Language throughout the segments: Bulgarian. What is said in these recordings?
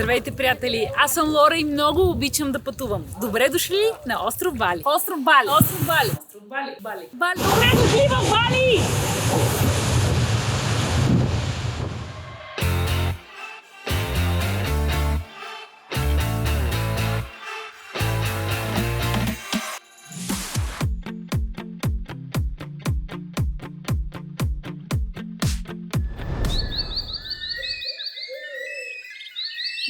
Здравейте, приятели! Аз съм Лора и много обичам да пътувам. Добре дошли на остров Бали. Остров Бали! Остров Бали! Остров Бали! Бали! Бали! Добре дошли в Бали!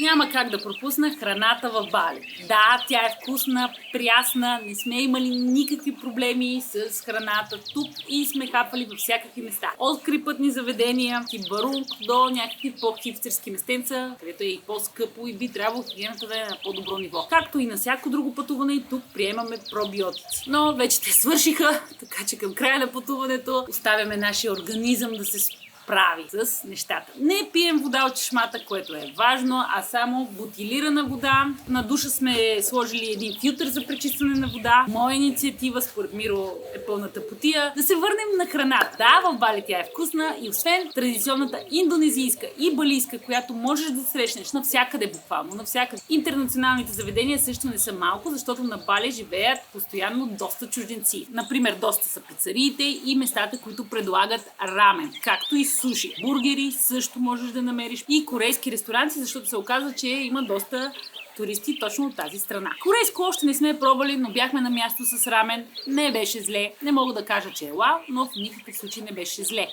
Няма как да пропусна храната в Бали. Да, тя е вкусна, прясна, не сме имали никакви проблеми с храната тук и сме хапали във всякакви места. От крипътни заведения, Кибарук, до някакви по-хипстерски местенца, където е и по-скъпо и би трябвало хигиената да е на по-добро ниво. Както и на всяко друго пътуване, и тук приемаме пробиотици. Но вече те свършиха, така че към края на пътуването оставяме нашия организъм да се прави с нещата. Не пием вода от чешмата, което е важно, а само бутилирана вода. На душа сме сложили един филтър за пречистване на вода. Моя инициатива, според Миро, е пълната потия. Да се върнем на храната. Да, в Бали тя е вкусна и освен традиционната индонезийска и балийска, която можеш да срещнеш навсякъде буквално, навсякъде. Интернационалните заведения също не са малко, защото на Бали живеят постоянно доста чужденци. Например, доста са пицариите и местата, които предлагат рамен, както и суши. Бургери също можеш да намериш и корейски ресторанти, защото се оказва, че има доста туристи точно от тази страна. Корейско още не сме пробвали, но бяхме на място с рамен. Не беше зле. Не мога да кажа, че е вау, но в никакъв случай не беше зле.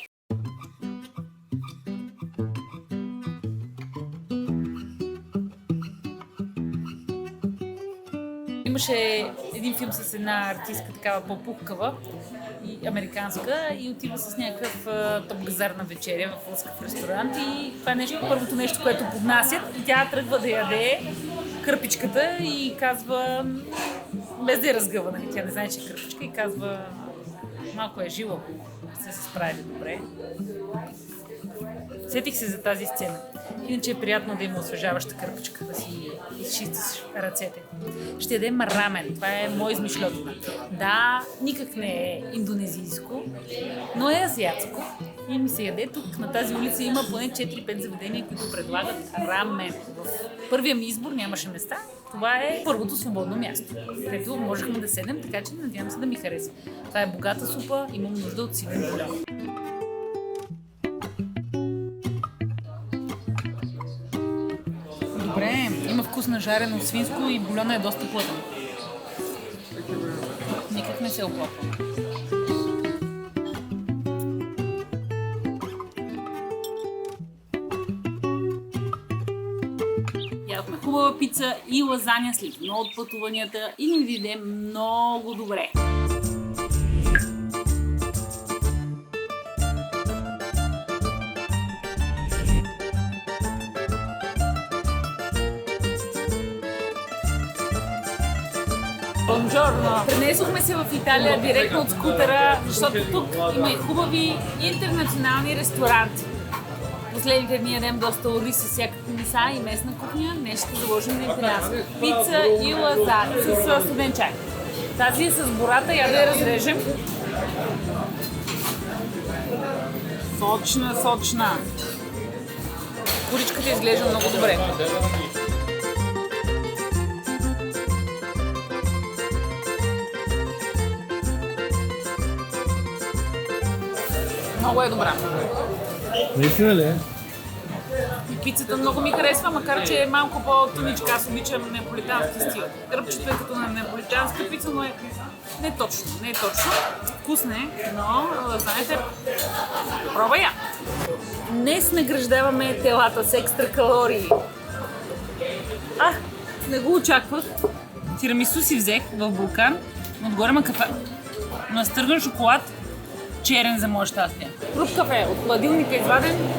Имаше един филм с една артистка, такава по-пухкава и американска, и отива с някакъв топ-газарна вечеря в лъскав ресторант и това е първото нещо, което поднасят и тя тръгва да яде кърпичката и казва, без да е разгъва, тя не знае, че е кърпичка и казва, малко е жило, се справили добре. Сетих се за тази сцена. Иначе е приятно да има освежаваща кърпичка, да си изчистиш ръцете. Ще ядем рамен. Това е мой измишлетина. Да, никак не е индонезийско, но е азиатско. И ми се яде тук. На тази улица има поне 4-5 заведения, които предлагат рамен. В първия ми избор нямаше места. Това е първото свободно място, където можехме да седнем, така че надявам се да ми хареса. Това е богата супа, имам нужда от силен бульон. Добре, има вкус на жарено свинско и бульона е доста плътен. Никак не се оплаквам. Ядохме хубава пица и лазаня след много от пътуванията и ни дойде много добре. Бонжорно! Пренесохме се в Италия директно от скутера, защото тук има и хубави интернационални ресторанти. Последните дни ядем доста ориз с всякакви меса и местна кухня. Днес ще заложим на италианска пица и лазаня с студен чай. Тази е с бората, я да я разрежем. Сочна, сочна. Коричката изглежда много добре. Много е добра. Наистина ли? И пицата много ми харесва, макар че е малко по-тоничка. Аз обичам неаполитански стил. Ръбчето е като на неаполитанска пица, но е не точно. Не е точно. Вкусна е, но знаете, пробвай я. Днес награждаваме телата с екстра калории. Не го очаквах. Тирамису си взех в Булкан. Отгоре има кафе. Настърган шоколад. Черен за мое щастие. Круп кафе от хладилника изваден.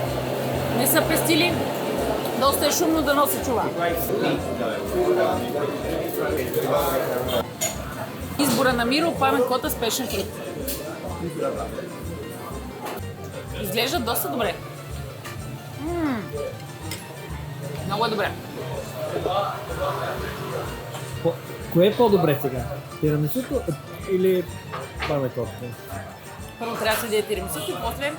Не са пестили. Доста е шумно да носи чува. Избора на Миро, пламен кота, спешен фрит. Изглежда доста добре. Много е добре. Кое е по-добре сега? Тирамисуто или пламен кота? Първо трябва да се яде тирамисуто и после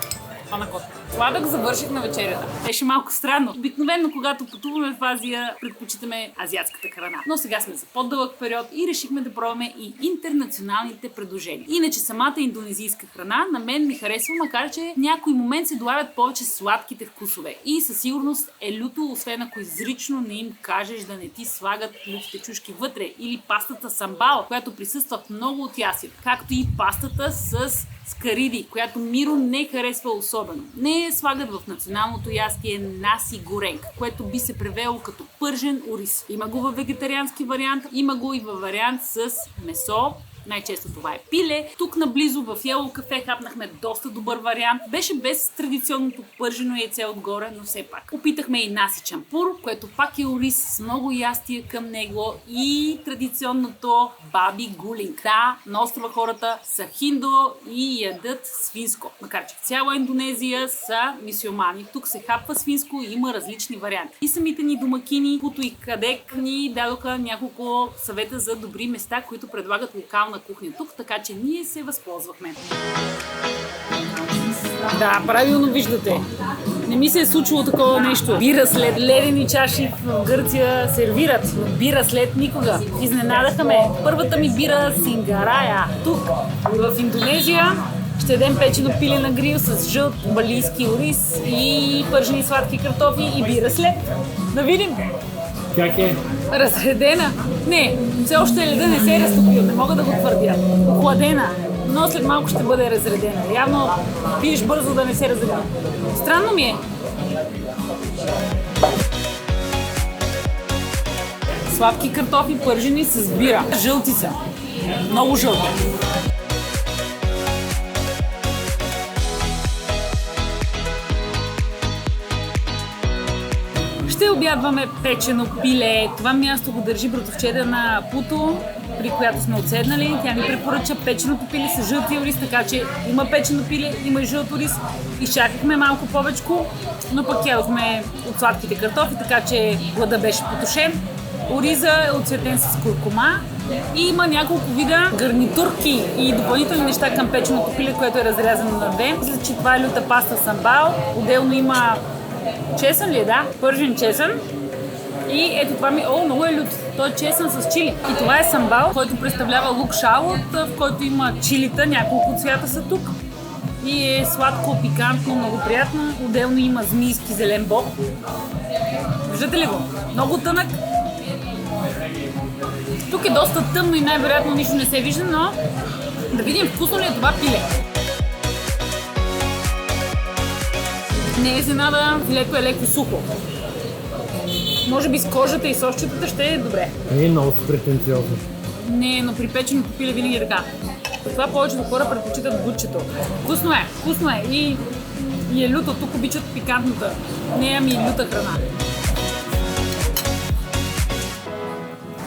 пламен кота. Сладък завърших на вечерята. Беше малко странно. Обикновено, когато пътуваме в Азия, предпочитаме азиатската храна. Но сега сме за по-дълъг период и решихме да пробваме и интернационалните предложения. Иначе самата индонезийска храна на мен ми харесва, макар че в някой момент се долавят повече сладките вкусове. И със сигурност е люто, освен ако изрично не им кажеш да не ти слагат лютите чушки вътре. Или пастата самбал, която присъства в много от ястията. Както и пастата с скариди, която Миро не харесва особено. Не я слагат в националното ястие наси горенг, което би се превело като пържен ориз. Има го във вегетариански вариант, има го и във вариант с месо. Най-често това е пиле. Тук наблизо в Yellow Cafe хапнахме доста добър вариант. Беше без традиционното пържено яйце отгоре, но все пак. Опитахме и наси чампур, което пак е ориз с много ястия към него и традиционното баби гулинг. Да, на острова хората са хиндо и ядат свинско. Макар че в цяла Индонезия са мюсюлмани. Тук се хапва свинско и има различни варианти. И самите ни домакини, Путо и Кадек, ни дадоха няколко съвета за добри места, които предлагат локална кухня тук, така че ние се възползвахме. Да, правилно виждате. Не ми се е случило такова нещо. Бира след ледени чаши в Гърция сервират, но бира след никога. Изненадаха ме. Първата ми бира Сингарая. Тук, в Индонезия, ще ядем печено пиле на грил с жълт балийски ориз и пържени сладки картофи и бира след. Да видим. Как е? Разредена? Не, все още леда не се е разтопил, не мога да го твърдя. Охладена, но след малко ще бъде разредена. Явно пиеш бързо да не се разреди. Странно ми е. Сладки картофи, пържени с бира. Жълти са. Много жълти. Ще обядваме печено пиле. Това място го държи братовчеда на Путо, при която сме отседнали. Тя ни препоръча печеното пиле с жълтия ориз, така че има печено пиле, има и жълт ориз. Изчакахме малко повечко, но пък ядохме от сладките картофи, така че глада беше потушен. Ориза е отцветен с куркума и има няколко вида гарнитурки и допълнителни неща към печеното пиле, което е разрязано на две. Мисля, че това е люта паста самбал. Отделно има чесън ли е, да? Пържен чесън. И ето това ми... О, много е лют. Той е чесън с чили. И това е самбал, който представлява лук шалот, в който има чилита, няколко цвята са тук. И е сладко, пикантно, много приятно. Отделно има змийски зелен боб. Виждате ли го? Много тънък. Тук е доста тъмно и най-вероятно нищо не се вижда, но да видим вкусно ли е това пиле. Не е изненада, филето е леко сухо. Може би с кожата и сосчетата ще е добре. Не е много претенциозно. Не, но при печеното пиле винаги е така. Това повечето хора предпочитат гудчето. Вкусно е и е люто. Тук обичат пикантната. Не, ами люта храна.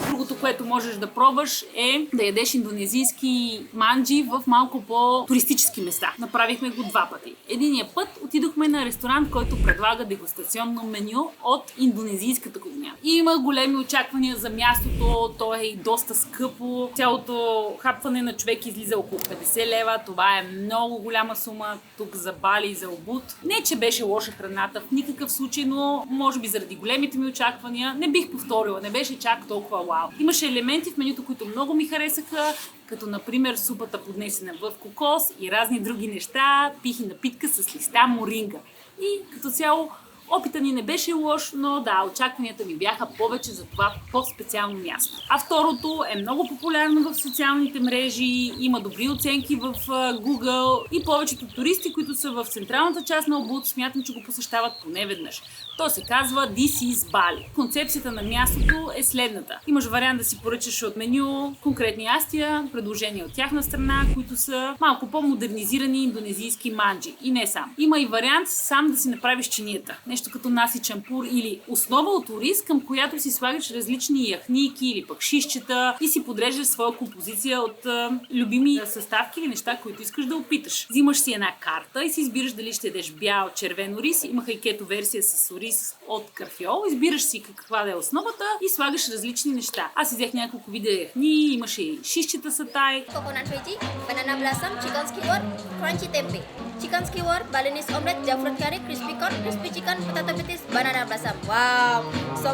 Другото, което можеш да пробваш е да ядеш индонезийски манджи в малко по-туристически места. Направихме го 2 пъти. Единия път отидохме на ресторант, който предлага дегустационно меню от индонезийската кухня. И има големи очаквания за мястото, то е и доста скъпо. Цялото хапване на човек излиза около 50 лева. Това е много голяма сума тук за Бали и за Убуд. Не, че беше лоша храната в никакъв случай, но може би заради големите ми очаквания не бих повторила, не беше чак толкова вау. Имаше елементи в менюто, които много ми харесаха, като например супата поднесена в кокос и разни други неща, пих и напитка с листа моринга. И като цяло опита ни не беше лош, но да, очакванията ми бяха повече за това по-специално място. А второто е много популярно в социалните мрежи, има добри оценки в Google и повечето туристи, които са в централната част на Убуд, смятам, че го посещават поне веднъж. То се казва This is Bali. Концепцията на мястото е следната. Имаш вариант да си поръчаш от меню конкретни ястия, предложения от тяхна страна, които са малко по-модернизирани индонезийски манджи. И не сам. Има и вариант сам да си направиш чинията. Нещо като наси чампур или основа от ориз, към която си слагаш различни яхнийки или пък шишчета и си подреждаш своя композиция от любими съставки или неща, които искаш да опиташ. Взимаш си една карта и си избираш дали ще ядеш бял, червен ориз. Имаха и кето версия с ориз рис от карфиол, избираш си каква да е основата и слагаш различни неща. Аз взех няколко вида яхни, имаше и шишчета сатай. Coconut veggie, banana blossom, chicken skewer, crunchy tempeh. Chicken skewer, Balinese omelette, jackfruit curry, crispy chicken, potato patis, banana blossom. Wow, so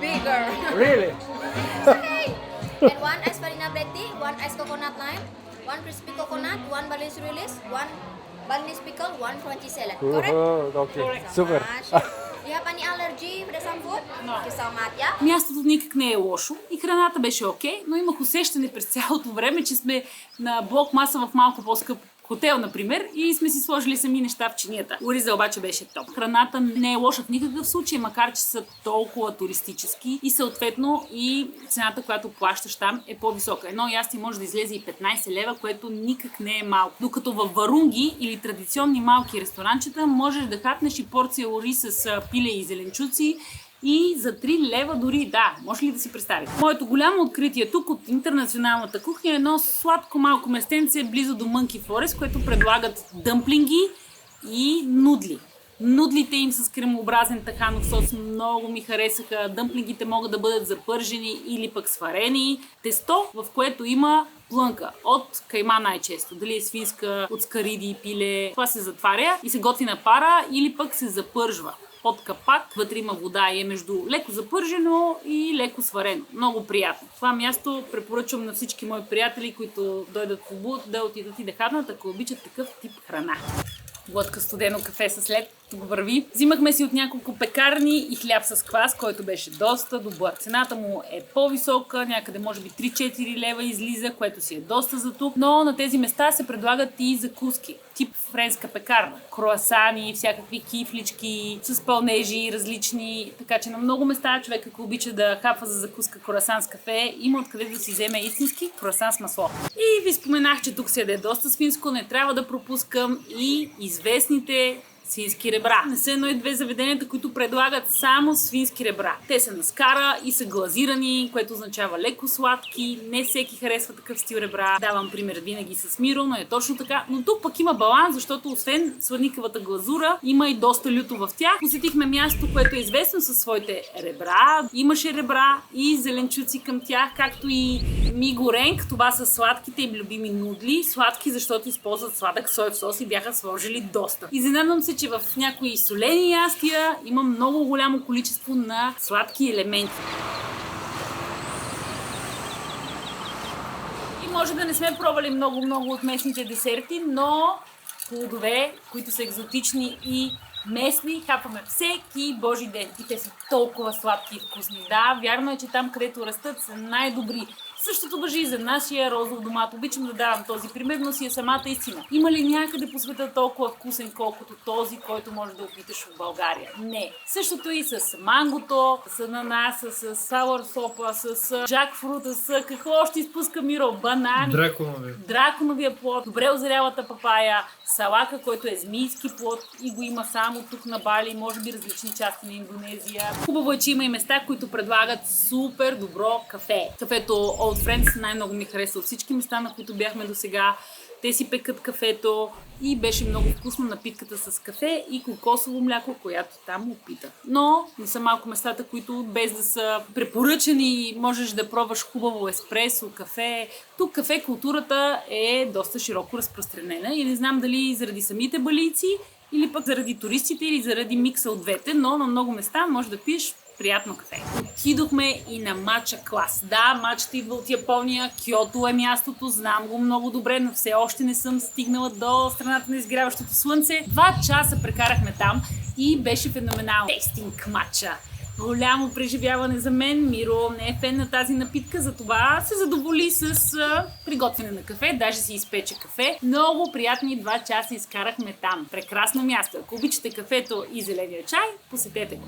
bigger. Really? Okay. And one aspirina black tea, one ice coconut lime, one crispy coconut, one Balinese release, one Balinese pickle, one crunchy salad. Correct? Okay. Correct. Super. Do you have any allergy for some food? No. Thank you so much, yeah? Мястото никак не е лошо и храната беше окей, но имах усещане през цялото време, че сме на блок маса в малко по-скъп хотел, например, и сме си сложили сами неща в чинията. Ориза обаче беше топ. Храната не е лоша в никакъв случай, макар че са толкова туристически и съответно и цената, която плащаш там е по-висока. Едно ястие може да излезе и 15 лева, което никак не е малко. Докато във варунги или традиционни малки ресторанчета можеш да хапнеш и порция ориз с пиле и зеленчуци, и за 3 лева дори, да, може ли да си представите? Моето голямо откритие тук от интернационалната кухня е едно сладко малко местенце близо до Monkey Forest, което предлагат дъмплинги и нудли. Нудлите им с кремообразен таханов сос много ми харесаха. Дъмплингите могат да бъдат запържени или пък сварени. Тесто, в което има плънка от кайма най-често. Дали е свинска, от скариди и пиле. Това се затваря и се готви на пара или пък се запържва под капак. Вътре има вода и е между леко запържено и леко сварено. Много приятно. Това място препоръчвам на всички мои приятели, които дойдат в Убуд, да отидат и да хапнат, ако обичат такъв тип храна. Глътка студено кафе със лед го върви. Взимахме си от няколко пекарни и хляб с квас, който беше доста добър. Цената му е по-висока, някъде може би 3-4 лева излиза, което си е доста за тук, но на тези места се предлагат и закуски. Тип френска пекарна. Круасани, всякакви кифлички, с пълнежи различни, така че на много места човек, ако обича да хапва за закуска круасан с кафе, има откъде да си вземе истински круасан с масло. И ви споменах, че тук се яде доста свинско, не трябва да пропускам и известните свински ребра. Не са едно и две заведенията, които предлагат само свински ребра. Те са на скара и са глазирани, което означава леко сладки. Не всеки харесва такъв стил ребра. Давам пример винаги с Миро, но е точно така. Но тук пък има баланс, защото освен сладникавата глазура, има и доста люто в тях. Посетихме място, което е известно със своите ребра. Имаше ребра и зеленчуци към тях, както и мигоренг. Това са сладките им любими нудли. Сладки, защото използват сладък соев сос и бяха сложили доста. Изненадвам се, че в някои солени ястия има много голямо количество на сладки елементи. И може да не сме пробвали много от местните десерти, но плодове, които са екзотични и местни, хапваме всеки божи ден. И те са толкова сладки и вкусни. Да, вярно е, че там, където растат, са най-добри. Същото важи и за нашия розов домат. Обичам да давам този пример, но си е самата истина. Има ли някъде по света толкова вкусен, колкото този, който можеш да опиташ в България? Не. Същото и с мангото, с ананаса, с сауър сопа, с джакфрута, с какво още изпуска Миро? Банани. Драконовия плод, добре озрялата папая, салака, който е змийски плод и го има само тук на Бали, може би различни части на Индонезия. Хубаво е, че има и места, които предлагат супер добро кафе. Кафето Old Friends най-много ми хареса от всички места, на които бяхме до сега. Те си пекат кафето и беше много вкусно напитката с кафе и кокосово мляко, която там опита. Но не са малко местата, които без да са препоръчани, можеш да пробваш хубаво еспресо, кафе. Тук кафе културата е доста широко разпространена и не знам дали заради самите балийци или пък заради туристите или заради микса от двете, но на много места може да пиеш приятно кафе. Отидохме и на матча клас. Да, матчата идва от Япония, Киото е мястото, знам го много добре, но все още не съм стигнала до страната на изгряващото слънце. 2 часа прекарахме там и беше феноменално. Тестинг матча. Голямо преживяване за мен. Миро не е фен на тази напитка, затова се задоволи с приготвяне на кафе, даже си изпече кафе. Много приятни 2 часа изкарахме там. Прекрасно място. Ако обичате кафето и зеления чай, посетете го.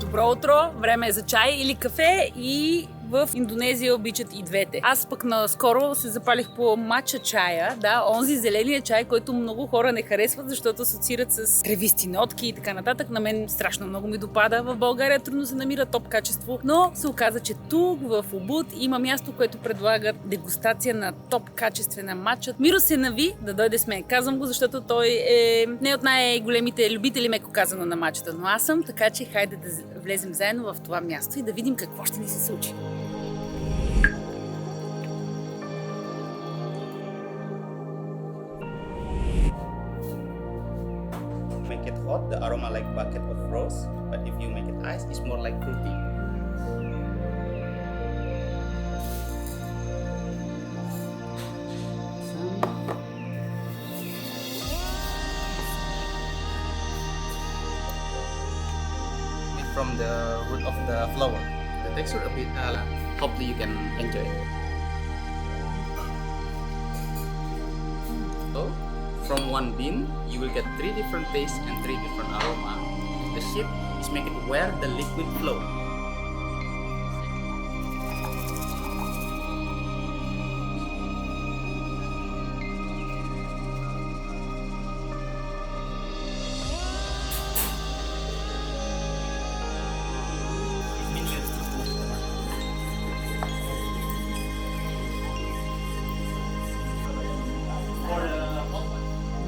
Добро утро! Време е за чай или кафе и в Индонезия обичат и двете. Аз пък наскоро се запалих по матча чая, да, онзи зеления чай, който много хора не харесват, защото асоциират с тревисти нотки и така нататък. На мен страшно много ми допада. В България трудно се намира топ качество, но се оказа, че тук в Убуд има място, което предлага дегустация на топ качествена матча. Миро се нави да дойде с мен. Казвам го, защото той е не от най-големите любители, меко казано, на матчата, но аз съм, така че хайде да влезем заедно в това място и да видим какво ще ни се случи. Make it hot, the aroma like bucket of rose, but if you make it ice, it's more like fruity. From the root of the flower, the texture a bit, hopefully you can enjoy it. So, from one bean, you will get 3 different tastes and 3 different aroma. The shape is make it where the liquid flow.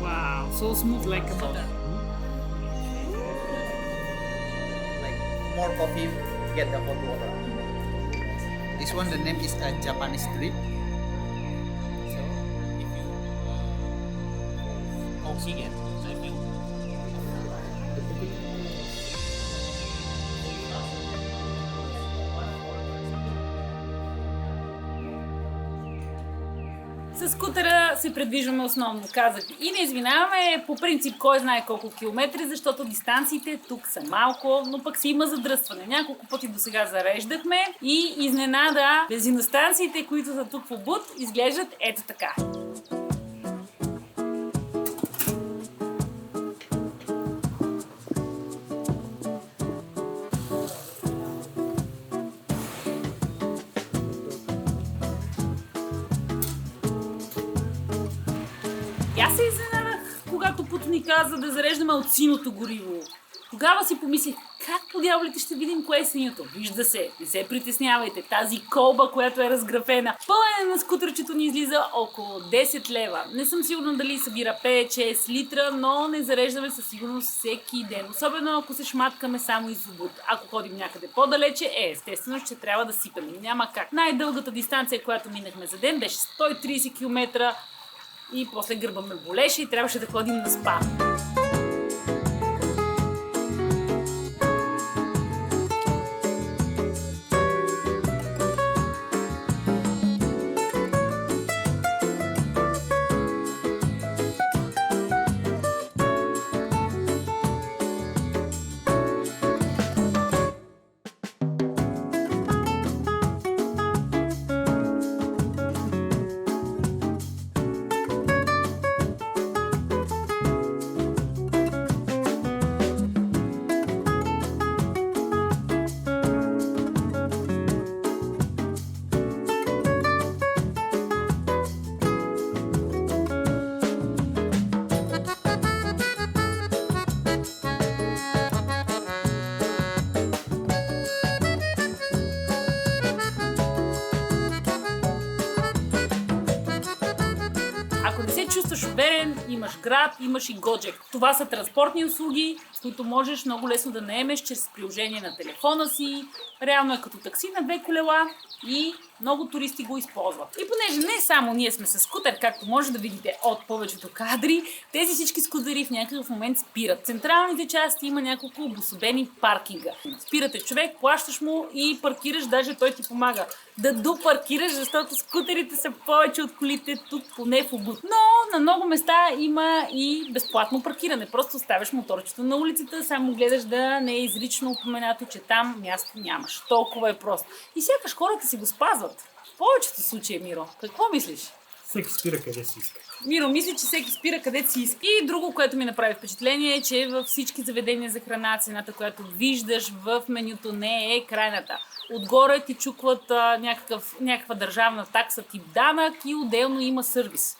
Wow, so smooth like a butter. Like more coffee, get the hot water. This one, the name is a Japanese drip. So if you oxygen, so if you С скутера се предвижваме основно, казах. И не извинаваме по принцип кой знае колко километри, защото дистанциите тук са малко, но пък си има задръстване. Няколко пъти до сега зареждахме и изненада бензиностанциите, които са тук в Убуд, изглеждат ето така. Аз се изненадах, когато Путо ни каза да зареждаме от синото гориво. Тогава си помислих, как по дяволите ще видим кое е синьото? Вижда се, не се притеснявайте, тази колба, която е разграфена. Пълнене на скутърчето ни излиза около 10 лева. Не съм сигурна дали събира 5-6 литра, но не зареждаме със сигурност всеки ден. Особено ако се шматкаме само из Убуд. Ако ходим някъде по-далече, естествено ще трябва да сипем. Няма как. Най-дългата дистанция, която минахме за ден, беше 130 км. И после гърба ме болеше и трябваше да ходим на спа. Ако не се чувстваш уверен, имаш Grab, имаш и Gojek. Това са транспортни услуги, които можеш много лесно да наемеш чрез приложение на телефона си. Реално е като такси на 2 колела и много туристи го използват. И понеже не само ние сме с скутер, както може да видите от повечето кадри, тези всички скутери в някакъв момент спират. В централните части има няколко обособени паркинга. Спирате човек, плащаш му и паркираш, даже той ти помага да допаркираш, защото скутерите са повече от колите тук, поне в Убуд. Но на много места има и безплатно паркиране. Просто оставяш моторчето на улицата, само гледаш да не е изрично упоменато, че там място нямаш. Толкова е просто. И сякаш хората си го спазват. В повечето случаи, Миро. Какво мислиш? Всеки спира къде си иска. Миро мисли, че всеки спира където си иска. И друго, което ми направи впечатление е, че във всички заведения за храна цената, която виждаш в менюто, не е крайната. Отгоре ти чукват някаква държавна такса тип данък и отделно има сервис.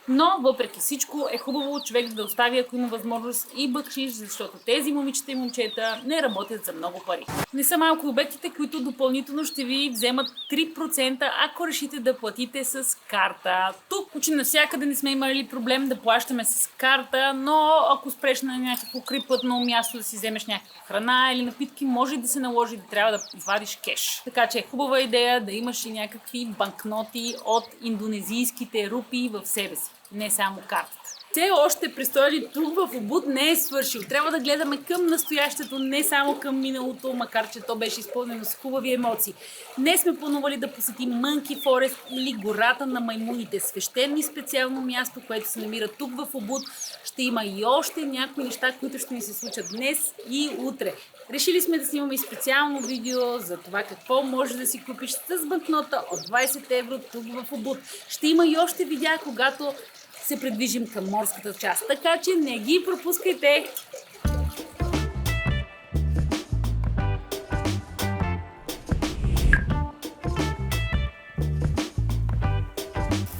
Но, въпреки всичко, е хубаво човек да остави, ако има възможност, и бакшиш, защото тези момичета и момчета не работят за много пари. Не са малко обектите, които допълнително ще ви вземат 3%, ако решите да платите с карта. Тук, почти навсякъде не сме имали проблем да плащаме с карта, но ако спреш на някакво крипътно място да си вземеш някаква храна или напитки, може да се наложи да трябва да извадиш кеш. Така че е хубава идея да имаш и някакви банкноти от индонезийските рупии в себе си. Не само картата. Все още престоят тук в Убуд не е свършил. Трябва да гледаме към настоящето, не само към миналото, макар че то беше изпълнено с хубави емоции. Днес сме планували да посетим Monkey Forest или гората на маймуните. Свещено и специално място, което се намира тук в Убуд. Ще има и още някои неща, които ще ни се случат днес и утре. Решили сме да снимаме и специално видео за това какво може да си купиш с банкнота от 20 евро тук в Убуд. Ще има и още видеа, когато се придвижим към морската част, така че не ги пропускайте!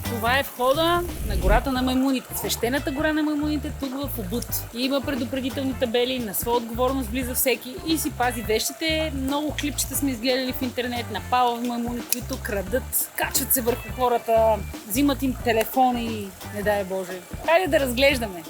Това е входа на гората на маймуните, свещената гора на маймуните тук в Убуд. Има предупредителни табели, на своя отговорност влиза всеки и си пази вещите. Много клипчета сме изгледали в интернет на палави маймуни, които крадат, качват се върху хората, взимат им телефони, не дай Боже. Хайде да разглеждаме!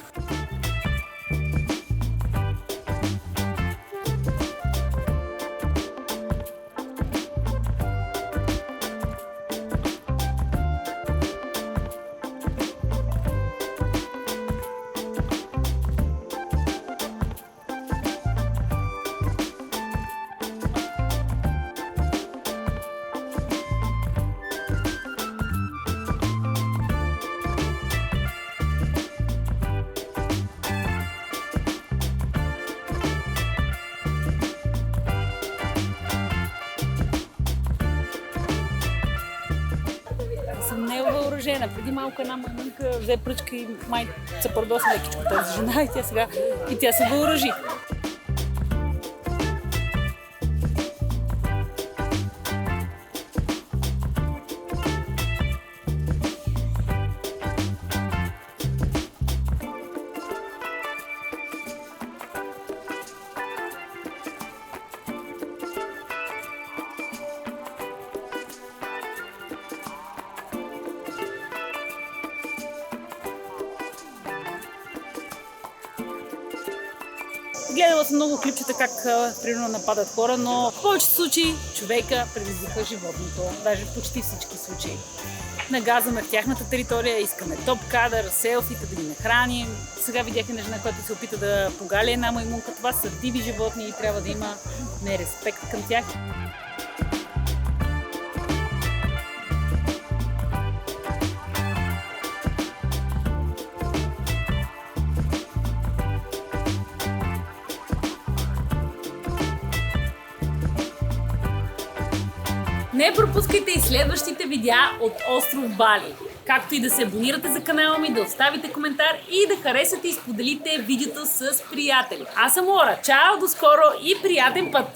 Съм невъоръжена. Преди малко една маймунка взе пръчка и май се продоса лекичко тази жена и тя се въоръжи. Гледала съм много клипчета как примерно нападат хора, но в повечето случаи човека предизвиква животното, даже в почти всички случаи. Нагазваме в тяхната територия, искаме топ кадър, селфита, да ги нахраним. Сега видях една жена, която се опита да погали една маймунка. Това са диви животни и трябва да има респект към тях. Не пропускайте и следващите видеа от остров Бали. Както и да се абонирате за канала ми, да оставите коментар и да харесате и споделите видеото с приятели. Аз съм Лора. Чао, до скоро и приятен път!